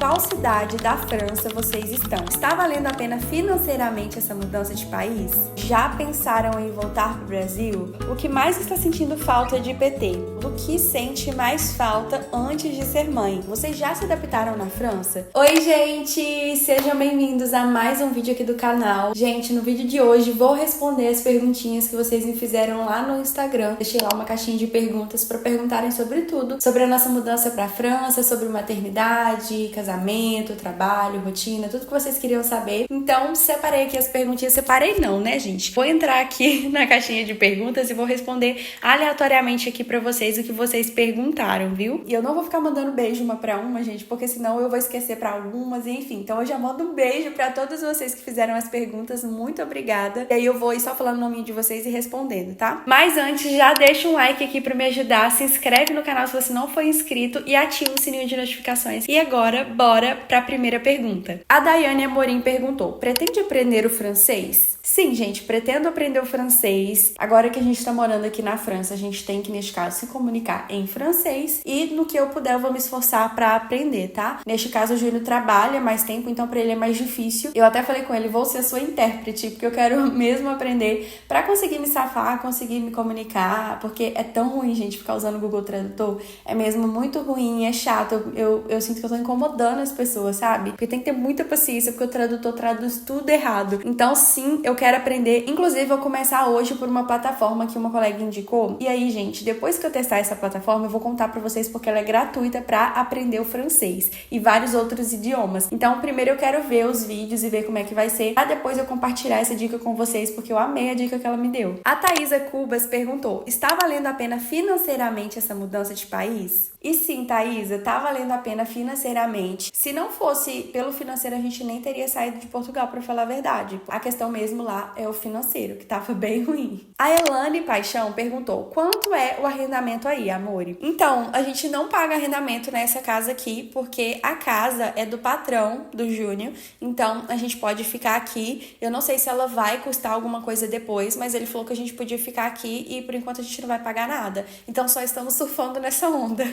qual cidade da França vocês estão? Está valendo a pena financeiramente essa mudança de país? Já pensaram em voltar para o Brasil? O que mais está sentindo falta de PT? Do que sente mais falta antes de ser mãe? Vocês já se adaptaram na França? Oi, gente! Sejam bem-vindos a mais um vídeo aqui do canal. Gente, no vídeo de hoje vou responder as perguntinhas que vocês me fizeram lá no Instagram. Deixei lá uma caixinha de perguntas para perguntarem sobre tudo, sobre a nossa mudança para a França, sobre maternidade, casamento, trabalho, rotina, tudo que vocês queriam saber. Então, separei aqui as perguntinhas. Separei não, né, gente? Vou entrar aqui na caixinha de perguntas e vou responder aleatoriamente aqui pra vocês o que vocês perguntaram, viu? E eu não vou ficar mandando beijo uma pra uma, gente, porque senão eu vou esquecer pra algumas, enfim. Então eu já mando um beijo pra todos vocês que fizeram as perguntas. Muito obrigada. E aí eu vou ir só falando o nome de vocês e respondendo, tá? Mas antes, já deixa um like aqui pra me ajudar. Se inscreve no canal se você não for inscrito e ativa o sininho de notificações. E agora, bora pra primeira pergunta. A Daiane Amorim perguntou: pretende aprender o francês? Sim, gente, pretendo aprender o francês. Agora que a gente tá morando aqui na França, a gente tem que, neste caso, se comunicar em francês. E no que eu puder, eu vou me esforçar pra aprender, tá? Neste caso, o Júnior trabalha mais tempo, então pra ele é mais difícil. Eu até falei com ele, vou ser a sua intérprete, porque eu quero mesmo aprender pra conseguir me safar, conseguir me comunicar, porque é tão ruim, gente, ficar usando o Google Tradutor. É mesmo muito ruim, é chato. Eu sinto que eu tô incomodando as pessoas, sabe? Porque tem que ter muita paciência, porque o tradutor traduz tudo errado. Então, sim, eu quero aprender. Inclusive, vou começar hoje por uma plataforma que uma colega indicou. E aí, gente, depois que eu testar essa plataforma, eu vou contar pra vocês porque ela é gratuita pra aprender o francês e vários outros idiomas. Então, primeiro eu quero ver os vídeos e ver como é que vai ser, pra depois eu compartilhar essa dica com vocês, porque eu amei a dica que ela me deu. A Thaisa Cubas perguntou: está valendo a pena financeiramente essa mudança de país? E sim, Thaisa, tá valendo a pena financeiramente. Se não fosse pelo financeiro, a gente nem teria saído de Portugal, pra falar a verdade. A questão mesmo lá é o financeiro, que tava bem ruim. A Elane Paixão perguntou: quanto é o arrendamento aí, amore? Então, a gente não paga arrendamento nessa casa aqui, porque a casa é do patrão do Júnior, então a gente pode ficar aqui. Eu não sei se ela vai custar alguma coisa depois, mas ele falou que a gente podia ficar aqui e por enquanto a gente não vai pagar nada. Então só estamos surfando nessa onda.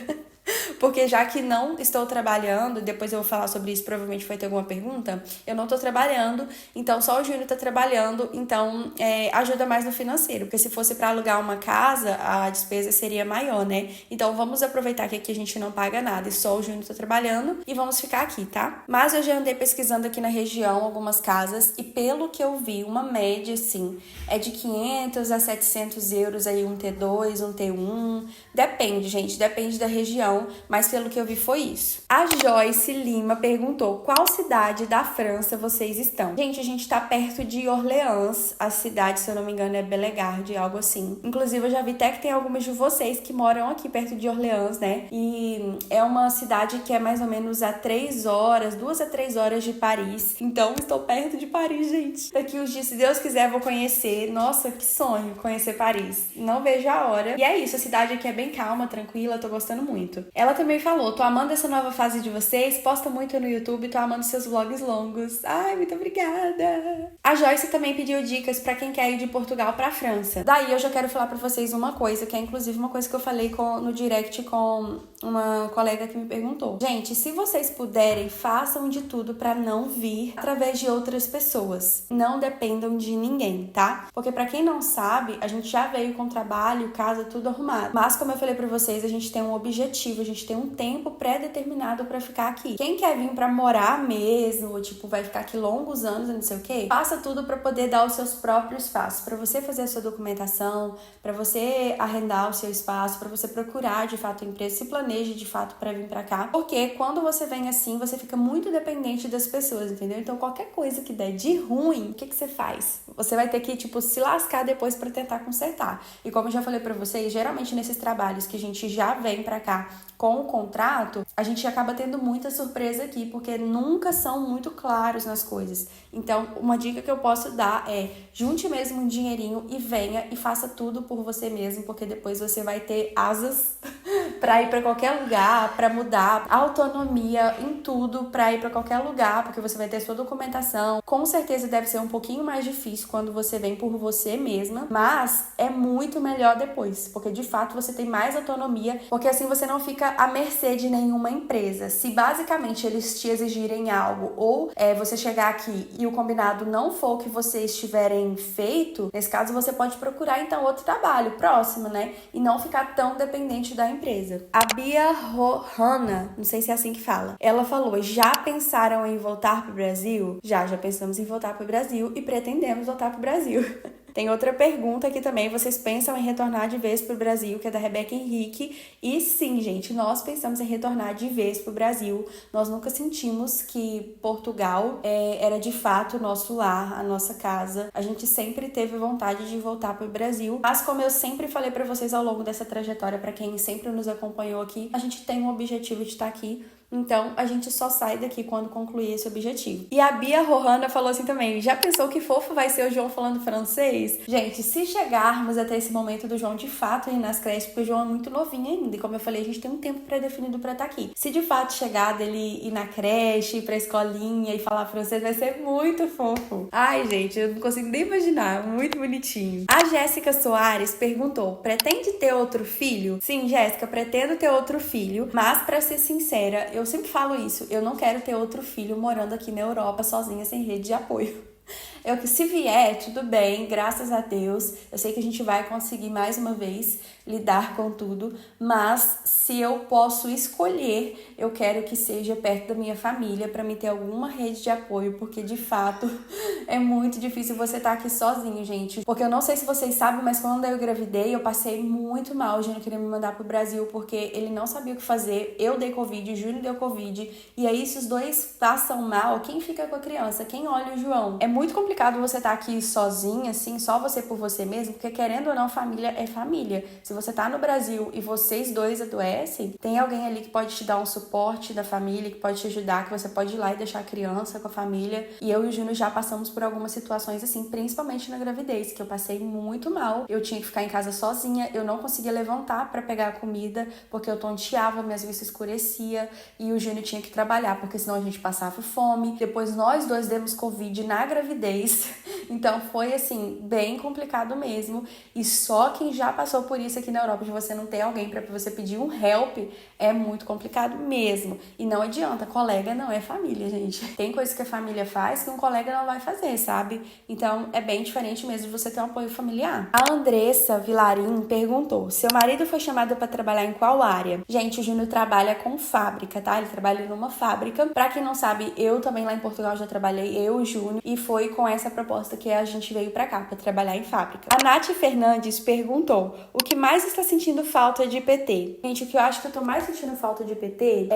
Porque já que não estou trabalhando, depois eu vou falar sobre isso, provavelmente vai ter alguma pergunta, eu não estou trabalhando, então só o Júnior está trabalhando, então ajuda mais no financeiro, porque se fosse para alugar uma casa, a despesa seria maior, né? Então vamos aproveitar que aqui a gente não paga nada e só o Júnior está trabalhando e vamos ficar aqui, tá? Mas eu já andei pesquisando aqui na região algumas casas e pelo que eu vi, uma média, assim, é de 500 a 700 euros aí um T2, um T1, depende, gente, depende da região. Mas pelo que eu vi foi isso. A Joyce Lima perguntou: qual cidade da França vocês estão? Gente, a gente tá perto de Orleans. A cidade, se eu não me engano, é Bellegarde, algo assim. Inclusive, eu já vi até que tem algumas de vocês que moram aqui perto de Orleans, né? E é uma cidade que é mais ou menos a 3 horas, 2 a 3 horas de Paris. Então, estou perto de Paris, gente. Daqui uns dias, se Deus quiser, vou conhecer. Nossa, que sonho conhecer Paris. Não vejo a hora. E é isso, a cidade aqui é bem calma, tranquila, tô gostando muito. Ela também falou: tô amando essa nova fase de vocês, posta muito no YouTube, tô amando seus vlogs longos. Ai, muito obrigada! A Joyce também pediu dicas pra quem quer ir de Portugal pra França. Daí eu já quero falar pra vocês uma coisa, que é inclusive uma coisa que eu falei no direct com uma colega que me perguntou. Gente, se vocês puderem, façam de tudo pra não vir através de outras pessoas. Não dependam de ninguém, tá? Porque pra quem não sabe, a gente já veio com trabalho, casa, tudo arrumado. Mas como eu falei pra vocês, a gente tem um objetivo, a gente tem um tempo pré-determinado pra ficar aqui. Quem quer vir pra morar mesmo, tipo, vai ficar aqui longos anos, não sei o quê, faça tudo pra poder dar os seus próprios passos, pra você fazer a sua documentação, pra você arrendar o seu espaço, pra você procurar de fato a empresa, se planeje de fato pra vir pra cá, porque quando você vem assim, você fica muito dependente das pessoas, entendeu? Então qualquer coisa que der de ruim, o que você faz? Você vai ter que, tipo, se lascar depois pra tentar consertar. E como eu já falei pra vocês, geralmente nesses trabalhos que a gente já vem pra cá com o contrato, a gente acaba tendo muita surpresa aqui, porque nunca são muito claros nas coisas. Então, uma dica que eu posso dar é: junte mesmo um dinheirinho e venha e faça tudo por você mesmo, porque depois você vai ter asas pra ir pra qualquer lugar, pra mudar, autonomia em tudo pra ir pra qualquer lugar, porque você vai ter sua documentação. Com certeza deve ser um pouquinho mais difícil quando você vem por você mesma, mas é muito melhor depois, porque de fato você tem mais autonomia, porque assim você não fica fica à mercê de nenhuma empresa. Se basicamente eles te exigirem algo ou você chegar aqui e o combinado não for o que vocês tiverem feito, nesse caso você pode procurar então outro trabalho próximo, né? E não ficar tão dependente da empresa. A Bia Rohana, não sei se é assim que fala, ela falou: já pensaram em voltar pro Brasil? Já pensamos em voltar pro Brasil e pretendemos voltar pro Brasil. Tem outra pergunta aqui também, vocês pensam em retornar de vez pro Brasil, que é da Rebeca Henrique. E sim, gente, nós pensamos em retornar de vez pro Brasil. Nós nunca sentimos que Portugal era de fato o nosso lar, a nossa casa. A gente sempre teve vontade de voltar pro Brasil. Mas como eu sempre falei pra vocês ao longo dessa trajetória, pra quem sempre nos acompanhou aqui, a gente tem um objetivo de estar aqui. Então, a gente só sai daqui quando concluir esse objetivo. E a Bia Rohana falou assim também: já pensou que fofo vai ser o João falando francês? Gente, se chegarmos até esse momento do João de fato ir nas creches, porque o João é muito novinho ainda, e como eu falei, a gente tem um tempo pré-definido pra estar aqui. Se de fato chegar dele ir na creche, ir pra escolinha e falar francês, vai ser muito fofo. Ai, gente, eu não consigo nem imaginar, muito bonitinho. A Jéssica Soares perguntou: pretende ter outro filho? Sim, Jéssica, pretendo ter outro filho, mas pra ser sincera, eu sempre falo isso, eu não quero ter outro filho morando aqui na Europa sozinha, sem rede de apoio. Se vier, tudo bem, graças a Deus. Eu sei que a gente vai conseguir mais uma vez lidar com tudo, mas se eu posso escolher, eu quero que seja perto da minha família para me ter alguma rede de apoio, porque de fato é muito difícil você estar aqui sozinho, gente. Porque eu não sei se vocês sabem, mas quando eu engravidei, eu passei muito mal. O Júnior queria me mandar pro Brasil porque ele não sabia o que fazer. Eu dei Covid, o Júnior deu Covid. E aí, se os dois passam mal, quem fica com a criança? Quem olha o João? É muito complicado você estar aqui sozinha, assim, só você por você mesmo, porque querendo ou não, família é família. Se você tá no Brasil e vocês dois adoecem, tem alguém ali que pode te dar um suporte da família, que pode te ajudar, que você pode ir lá e deixar a criança com a família. E eu e o Júnior já passamos por algumas situações assim, principalmente na gravidez, que eu passei muito mal. Eu tinha que ficar em casa sozinha, eu não conseguia levantar pra pegar a comida, porque eu tonteava, minhas vistas escurecia, e o Júnior tinha que trabalhar, porque senão a gente passava fome. Depois nós dois demos Covid na gravidez. Então foi assim, bem complicado mesmo. E só quem já passou por isso aqui na Europa, de você não ter alguém pra você pedir um help, é muito complicado mesmo. E não adianta, colega não é família, gente. Tem coisas que a família faz que um colega não vai fazer, sabe? Então é bem diferente mesmo de você ter um apoio familiar. A Andressa Vilarim perguntou: seu marido foi chamado pra trabalhar em qual área? Gente, o Júnior trabalha com fábrica, tá? Ele trabalha numa fábrica. Pra quem não sabe, eu também lá em Portugal já trabalhei, eu e o Júnior, e foi com essa proposta que a gente veio pra cá, pra trabalhar em fábrica. A Nath Fernandes perguntou: o que mais está sentindo falta de PT? Gente, o que eu acho que eu tô mais sentindo falta de PT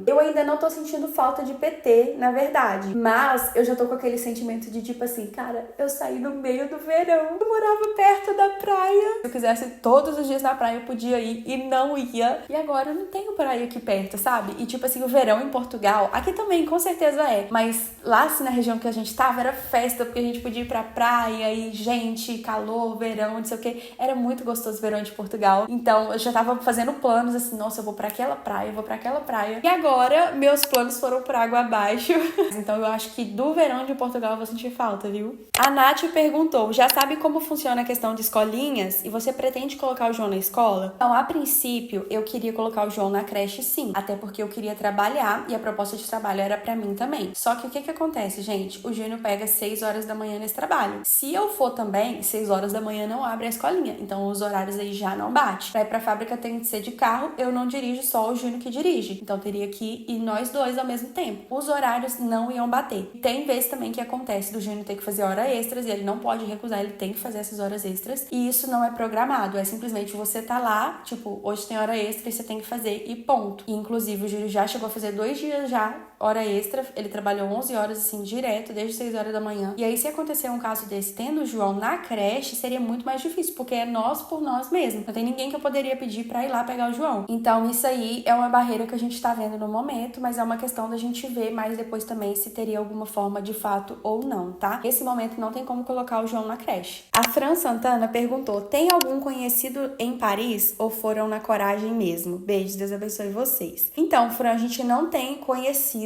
eu ainda não tô sentindo falta de PT, na verdade. Mas eu já tô com aquele sentimento de tipo assim, cara, eu saí no meio do verão, eu morava perto da praia. Se eu quisesse todos os dias na praia, eu podia ir e não ia. E agora eu não tenho praia aqui perto, sabe? E tipo assim, o verão em Portugal, aqui também com certeza é, mas lá assim na região que a gente tava era festa, porque a gente podia ir pra praia e gente, calor, verão, não sei o que. Era muito gostoso o verão de Portugal. Então eu já tava fazendo planos assim, nossa, eu vou pra aquela praia, eu vou pra aquela praia. E agora meus planos foram por água abaixo. Então eu acho que do verão de Portugal eu vou sentir falta, viu? A Nath perguntou: já sabe como funciona a questão de escolinhas? E você pretende colocar o João na escola? Então, a princípio, eu queria colocar o João na creche, sim. Até porque eu queria trabalhar e a proposta de trabalho era pra mim também. Só que o que acontece, gente? O Júnior pega 6 horas da manhã nesse trabalho. Se eu for também, 6 horas da manhã não abre a escolinha. Então, os horários aí já não bate. Pra ir pra fábrica tem que ser de carro. Eu não dirijo, só o Júnior que dirige. Então, teria que ir nós dois ao mesmo tempo. Os horários não iam bater. Tem vezes também que acontece do Júnior ter que fazer horas extras e ele não pode recusar, ele tem que fazer essas horas extras. E isso não é programado. É simplesmente você tá lá, tipo, hoje tem hora extra e você tem que fazer e ponto. E, inclusive, o Júnior já chegou a fazer 2 dias já hora extra, ele trabalhou 11 horas assim, direto, desde 6 horas da manhã. E aí, se acontecer um caso desse, tendo o João na creche, seria muito mais difícil, porque é nós por nós mesmos. Não tem ninguém que eu poderia pedir pra ir lá pegar o João. Então, isso aí é uma barreira que a gente tá vendo no momento, mas é uma questão da gente ver mais depois também se teria alguma forma de fato ou não, tá? Nesse momento não tem como colocar o João na creche. A Fran Santana perguntou: tem algum conhecido em Paris ou foram na coragem mesmo? Beijos, Deus abençoe vocês. Então, Fran, a gente não tem conhecido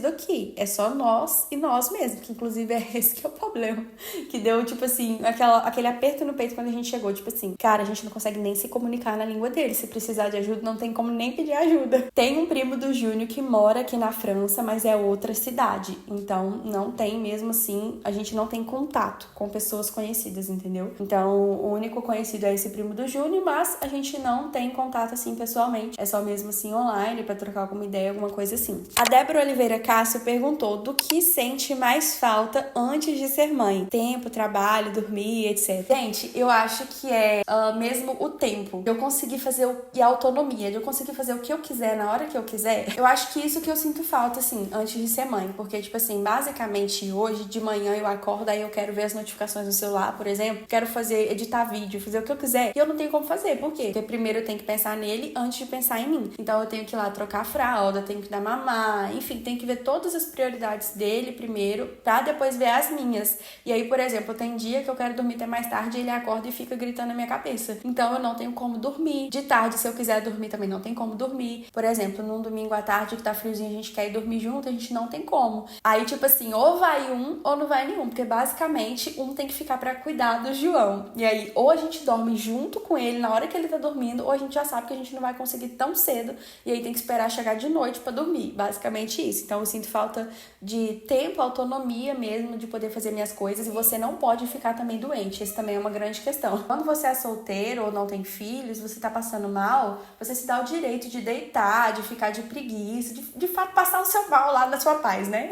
aqui. É só nós e nós mesmos, que inclusive é esse que esse é o problema. Que deu, tipo assim, aquele aperto no peito quando a gente chegou. Tipo assim, cara, a gente não consegue nem se comunicar na língua dele. Se precisar de ajuda, não tem como nem pedir ajuda. Tem um primo do Júnior que mora aqui na França, mas é outra cidade. Então, não tem mesmo assim, a gente não tem contato com pessoas conhecidas, entendeu? Então, o único conhecido é esse primo do Júnior, mas a gente não tem contato assim pessoalmente. É só mesmo assim online, pra trocar alguma ideia, alguma coisa assim. A Débora Oliveira Cássio perguntou do que sente mais falta antes de ser mãe. Tempo, trabalho, dormir, etc. Gente, eu acho que é mesmo o tempo. Eu conseguir fazer e a autonomia, de eu conseguir fazer o que eu quiser na hora que eu quiser. Eu acho que isso que eu sinto falta, assim, antes de ser mãe. Porque, tipo assim, basicamente hoje de manhã eu acordo, aí eu quero ver as notificações do celular, por exemplo. Quero editar vídeo, fazer o que eu quiser. E eu não tenho como fazer. Por quê? Porque primeiro eu tenho que pensar nele antes de pensar em mim. Então eu tenho que ir lá trocar a fralda, tenho que dar mamar, enfim, tenho que ver todas as prioridades dele primeiro, pra depois ver as minhas. E aí, por exemplo, tem dia que eu quero dormir até mais tarde e ele acorda e fica gritando na minha cabeça. Então eu não tenho como dormir. De tarde, se eu quiser dormir também não tem como dormir. Por exemplo, num domingo à tarde que tá friozinho, a gente quer ir dormir junto, a gente não tem como. Aí, tipo assim, ou vai um ou não vai nenhum, porque basicamente um tem que ficar pra cuidar do João. E aí, ou a gente dorme junto com ele na hora que ele tá dormindo, ou a gente já sabe que a gente não vai conseguir tão cedo e aí tem que esperar chegar de noite pra dormir. Basicamente isso. Então eu sinto falta de tempo, autonomia mesmo, de poder fazer minhas coisas, e você não pode ficar também doente. Esse também é uma grande questão. Quando você é solteiro ou não tem filhos, você tá passando mal, você se dá o direito de deitar, de ficar de preguiça, de fato passar o seu mal lá na sua paz, né?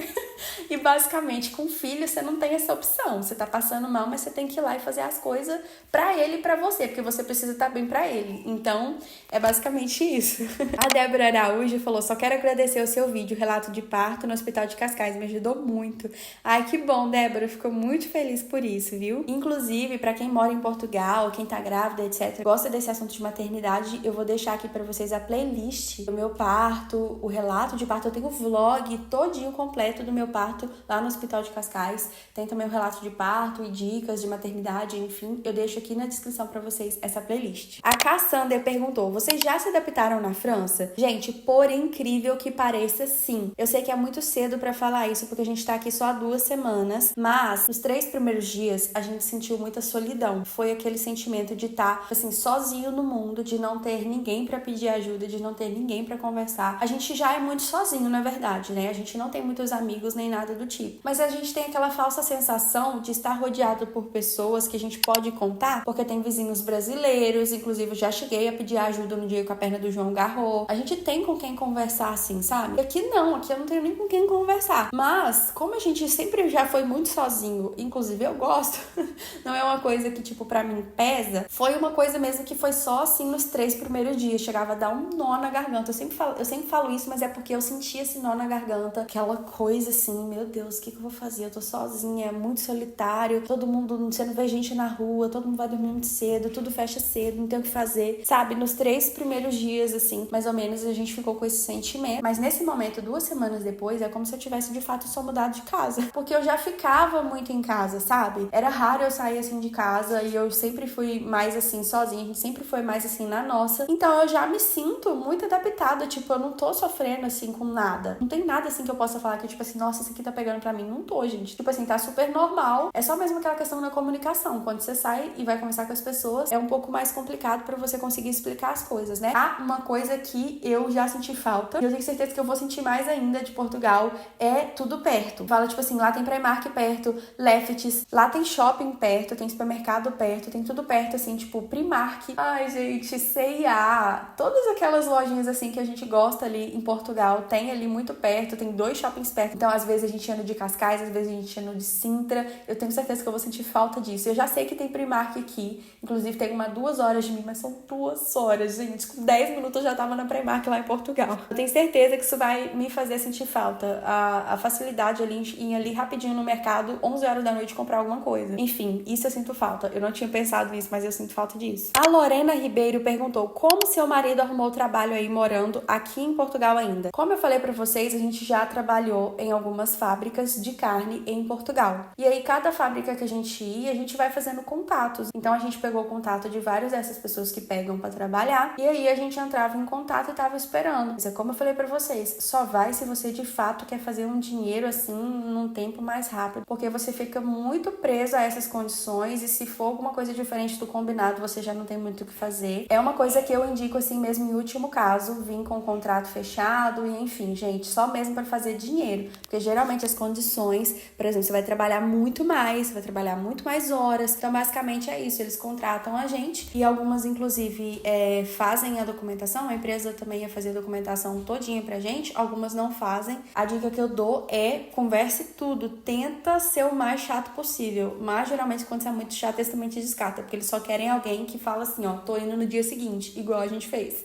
E basicamente com filho você não tem essa opção. Você tá passando mal, mas você tem que ir lá e fazer as coisas pra ele e pra você, porque você precisa estar bem pra ele. Então, é basicamente isso. A Débora Araújo falou: só quero agradecer o seu vídeo, relato de parto no Hospital de Cascais, me ajudou muito. Ai, que bom, Débora, fico muito feliz por isso, viu? Inclusive, pra quem mora em Portugal, quem tá grávida, etc., gosta desse assunto de maternidade, eu vou deixar aqui pra vocês a playlist do meu parto, o relato de parto. Eu tenho o vlog todinho completo do meu parto lá no Hospital de Cascais. Tem também o relato de parto e dicas de maternidade, enfim. Eu deixo aqui na descrição pra vocês essa playlist. A Cassander perguntou: vocês já se adaptaram na França? Gente, por incrível que pareça, sim. Eu sei que é muito cedo pra falar isso, porque a gente tá aqui só há 2 semanas, mas nos 3 primeiros dias a gente sentiu muita solidão. Foi aquele sentimento de estar, assim, sozinho no mundo, de não ter ninguém pra pedir ajuda, de não ter ninguém pra conversar. A gente já é muito sozinho, na verdade, né? A gente não tem muitos amigos nem nada do tipo. Mas a gente tem aquela falsa sensação de estar rodeado por pessoas que a gente pode contar, porque tem vizinhos brasileiros, inclusive eu já cheguei a pedir ajuda no dia que a perna do João agarrou. A gente tem com quem conversar, assim, sabe? E aqui eu não tenho nem com quem conversar. Mas, como a gente sempre já foi muito sozinho, inclusive eu gosto, não é uma coisa que, tipo, pra mim pesa, foi uma coisa mesmo que foi só, assim, nos 3 primeiros dias. Chegava a dar um nó na garganta. Eu sempre falo isso, mas é porque eu sentia esse nó na garganta, aquela coisa assim, meu Deus, o que eu vou fazer? Eu tô sozinha, é muito solitário, todo mundo, você não vê gente na rua, todo mundo vai dormir muito cedo, tudo fecha cedo, não tem o que fazer, sabe? Nos 3 primeiros dias, assim, mais ou menos, a gente ficou com esse sentimento. Mas nesse momento, 2 semanas depois, é como se eu tivesse de fato só mudado de casa, porque eu já ficava muito em casa, sabe? Era raro eu sair assim de casa e eu sempre fui mais assim sozinha, a gente sempre foi mais assim na nossa. Então eu já me sinto muito adaptada, tipo, eu não tô sofrendo assim com nada. Não tem nada assim que eu possa falar que, tipo assim, nossa, isso aqui tá pegando pra mim. Não tô, gente. Tipo assim, tá super normal. É só mesmo aquela questão da comunicação. Quando você sai e vai conversar com as pessoas, é um pouco mais complicado pra você conseguir explicar as coisas, né? Uma coisa que eu já senti falta, e eu tenho certeza que eu vou sentir mais ainda de Portugal, é tudo perto. Fala, tipo assim, lá tem Primark perto, Lefties, lá tem shopping perto, tem supermercado perto, tem tudo perto, assim, tipo, Primark. Ai, gente, C&A, todas aquelas lojinhas, assim, que a gente gosta ali em Portugal, tem ali muito perto, tem 2 shoppings perto. Então, às vezes a gente ia no de Cascais, às vezes a gente ia no de Sintra. Eu tenho certeza que eu vou sentir falta disso. Eu já sei que tem Primark aqui, inclusive tem 2 horas de mim, mas são 2 horas, gente. Com 10 minutos eu já tava na Primark lá em Portugal. Eu tenho certeza que isso vai me fazer sentir falta. A facilidade ali em ir ali rapidinho no mercado, 11 horas da noite, comprar alguma coisa. Enfim, isso eu sinto falta. Eu não tinha pensado nisso, mas eu sinto falta disso. A Lorena Ribeiro perguntou: como seu marido arrumou trabalho aí morando aqui em Portugal ainda? Como eu falei pra vocês, a gente já trabalhou em algumas fábricas de carne em Portugal. E aí, cada fábrica que a gente ia, a gente vai fazendo contatos. Então, a gente pegou o contato de várias dessas pessoas que pegam pra trabalhar. E aí, a gente entrava em contato e tava esperando. Mas como eu falei pra vocês, só vai se você de fato quer fazer um dinheiro assim num tempo mais rápido. rápido, porque você fica muito preso a essas condições e se for alguma coisa diferente do combinado, você já não tem muito o que fazer. É uma coisa que eu indico assim mesmo em último caso, vir com o contrato fechado e enfim, gente, só mesmo para fazer dinheiro, porque geralmente as condições, por exemplo, você vai trabalhar muito mais, você vai trabalhar muito mais horas, então basicamente é isso, eles contratam a gente e algumas inclusive fazem a documentação, a empresa também ia fazer a documentação todinha pra gente, algumas não fazem. A dica que eu dou é converse tudo, tenta ser o mais chato possível, mas geralmente quando você é muito chato eles também te descartam, porque eles só querem alguém que fala assim, ó, tô indo no dia seguinte, igual a gente fez.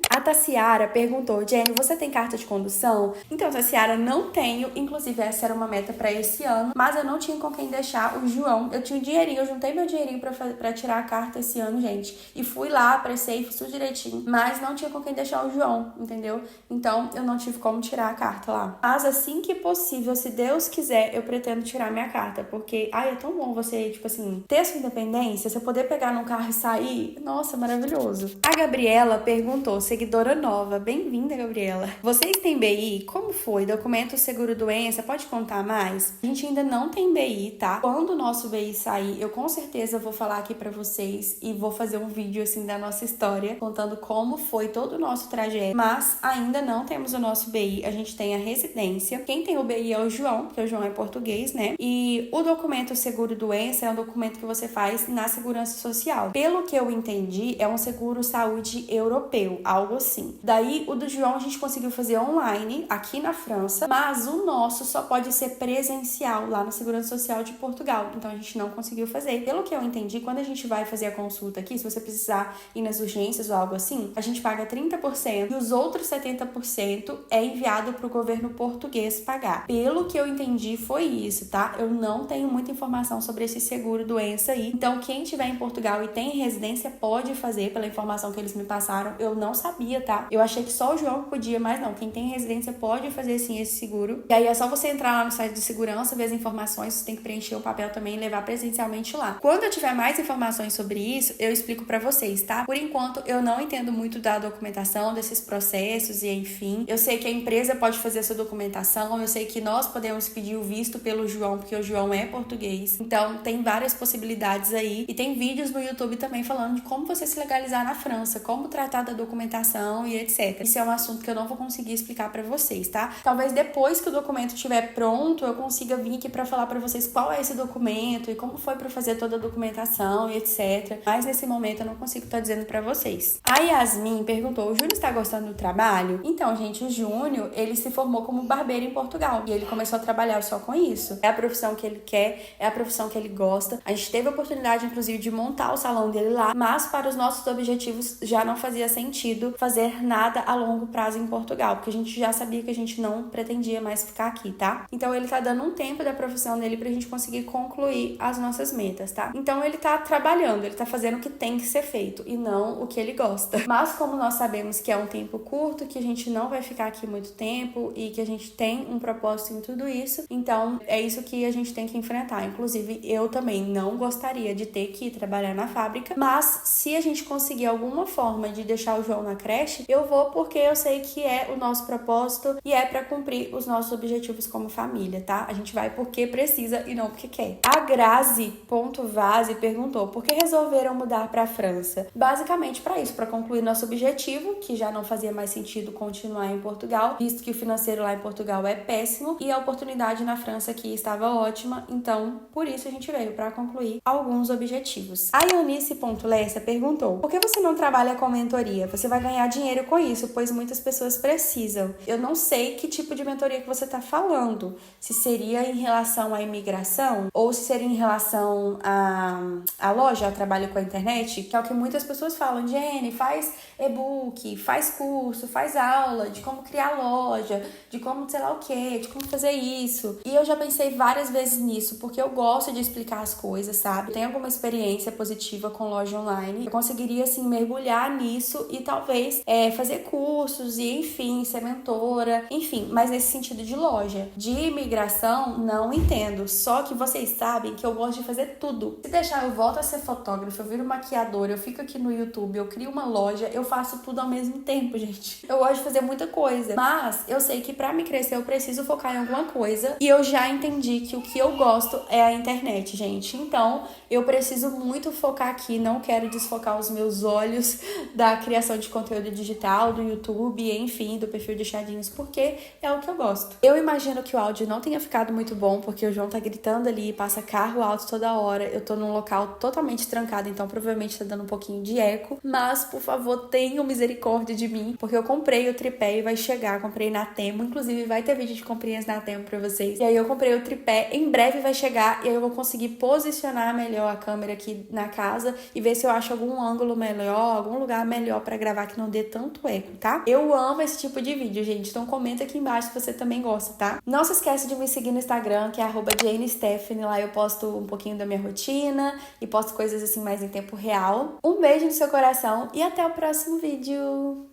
A Tassiara perguntou, Jenny, você tem carta de condução? Então, Tassiara, não tenho, inclusive essa era uma meta pra esse ano, mas eu não tinha com quem deixar o João. Eu tinha um dinheirinho, eu juntei meu dinheirinho pra tirar a carta esse ano, gente, e fui lá, apressei, fiz tudo direitinho, mas não tinha com quem deixar o João, entendeu? Então, eu não tive como tirar a carta lá. Mas assim que possível, se Deus quiser, eu pretendo tirar minha carta, porque, é tão bom você, tipo assim, ter sua independência, você poder pegar num carro e sair, nossa, maravilhoso. A Gabriela perguntou, seguidora nova, bem-vinda, Gabriela. Vocês têm BI? Como foi? Documento seguro-doença, pode contar mais? A gente ainda não tem BI, tá? Quando o nosso BI sair, eu com certeza vou falar aqui pra vocês e vou fazer um vídeo, assim, da nossa história, contando como foi todo o nosso trajeto, mas ainda não temos o nosso BI, a gente tem a residência. Quem tem o BI é o João, porque o João é português, né? E o documento seguro-doença é um documento que você faz na Segurança Social. Pelo que eu entendi, é um seguro-saúde europeu, algo assim. Daí, o do João a gente conseguiu fazer online, aqui na França, mas o nosso só pode ser presencial, lá na Segurança Social de Portugal. Então, a gente não conseguiu fazer. Pelo que eu entendi, quando a gente vai fazer a consulta aqui, se você precisar ir nas urgências ou algo assim, a gente paga 30% e os outros 70% é enviado para o governo português pagar. Pelo que eu entendi, foi isso, tá? Eu não tenho muita informação sobre esse seguro-doença aí. Então, quem estiver em Portugal e tem residência, pode fazer, pela informação que eles me passaram. Eu não sabia, tá? Eu achei que só o João podia, mas não. Quem tem residência pode fazer, sim, esse seguro. E aí é só você entrar lá no site de segurança, ver as informações, você tem que preencher o papel também e levar presencialmente lá. Quando eu tiver mais informações sobre isso, eu explico pra vocês, tá? Por enquanto, eu não entendo muito da documentação, desses processos e enfim. Eu sei que a empresa pode fazer essa documentação, eu sei que nós podemos pedir o visto pelo João, porque o João é português. Então, tem várias possibilidades aí. E tem vídeos no YouTube também falando de como você se legalizar na França, como tratar da documentação e etc. Isso é um assunto que eu não vou conseguir explicar pra vocês, tá? Talvez depois que o documento estiver pronto, eu consiga vir aqui pra falar pra vocês qual é esse documento e como foi pra fazer toda a documentação e etc. Mas nesse momento eu não consigo estar dizendo pra vocês. A Yasmin perguntou, o Júnior está gostando do trabalho? Então, gente, o Júnior, ele se formou como barbeiro em Portugal e ele começou a trabalhar só com isso. É a profissão que ele quer, é a profissão que ele gosta. A gente teve a oportunidade, inclusive, de montar o salão dele lá, mas para os nossos objetivos já não fazia sentido fazer nada a longo prazo em Portugal, porque a gente já sabia que a gente não pretendia mais ficar aqui, tá? Então, ele tá dando um tempo da profissão dele pra gente conseguir concluir as nossas metas, tá? Então, ele tá trabalhando, ele tá fazendo o que tem que ser feito e não o que ele gosta. Mas, como nós sabemos que é um tempo curto, que a gente não vai ficar aqui muito tempo e que a gente tem um propósito em tudo isso, então é isso que a gente tem que enfrentar. Inclusive, eu também não gostaria de ter que ir trabalhar na fábrica, mas se a gente conseguir alguma forma de deixar o João na creche, eu vou porque eu sei que é o nosso propósito e é pra cumprir os nossos objetivos como família, tá? A gente vai porque precisa e não porque quer. A Grazi.vase perguntou, por que resolveram mudar pra França? Basicamente pra isso, pra concluir nosso objetivo, que já não fazia mais sentido continuar em Portugal, visto que o financeiro lá em Portugal é péssimo e a oportunidade na França aqui estava ótima, então por isso a gente veio pra concluir alguns objetivos. A Eunice.lessa perguntou, por que você não trabalha com mentoria? Você vai ganhar dinheiro com isso, pois muitas pessoas precisam. Eu não sei que tipo de mentoria que você tá falando, se seria em relação à imigração ou se seria em relação à loja, ao trabalho com a internet, que é o que muitas pessoas falam, Jenny, faz e-book, faz curso, faz aula de como criar loja, de como sei lá o que, de como fazer isso. E eu já pensei várias vezes nisso, porque eu gosto de explicar as coisas, sabe? Eu tenho alguma experiência positiva com loja online. Eu conseguiria, assim, mergulhar nisso e talvez talvez fazer cursos e, enfim, ser mentora, enfim, mas nesse sentido de loja. De imigração, não entendo. Só que vocês sabem que eu gosto de fazer tudo. Se deixar, eu volto a ser fotógrafa, eu viro maquiadora, eu fico aqui no YouTube, eu crio uma loja, eu faço tudo ao mesmo tempo, gente. Eu gosto de fazer muita coisa. Mas eu sei que pra me crescer, eu preciso focar em alguma coisa. E eu já entendi que o que eu gosto é a internet, gente. Então, eu preciso muito focar aqui. Não quero desfocar os meus olhos da criação de conteúdo digital, do YouTube, enfim, do perfil de Chadinhos, porque é o que eu gosto. Eu imagino que o áudio não tenha ficado muito bom, porque o João tá gritando ali, passa carro alto toda hora. Eu tô num local totalmente trancado, então provavelmente tá dando um pouquinho de eco. Mas, por favor, tenham misericórdia de mim, porque eu comprei o tripé e vai chegar. Comprei na Temu, inclusive vai ter vídeo de comprinhas na Temu pra vocês. E aí eu comprei o tripé, em breve vai chegar e aí eu vou conseguir posicionar melhor a câmera aqui na casa e ver se eu acho algum ângulo melhor, algum lugar melhor pra gravar que não dê tanto eco, tá? Eu amo esse tipo de vídeo, gente, então comenta aqui embaixo se você também gosta, tá? Não se esquece de me seguir no Instagram, que é @JaneStephanie, lá eu posto um pouquinho da minha rotina e posto coisas assim mais em tempo real. Um beijo no seu coração e até o próximo vídeo!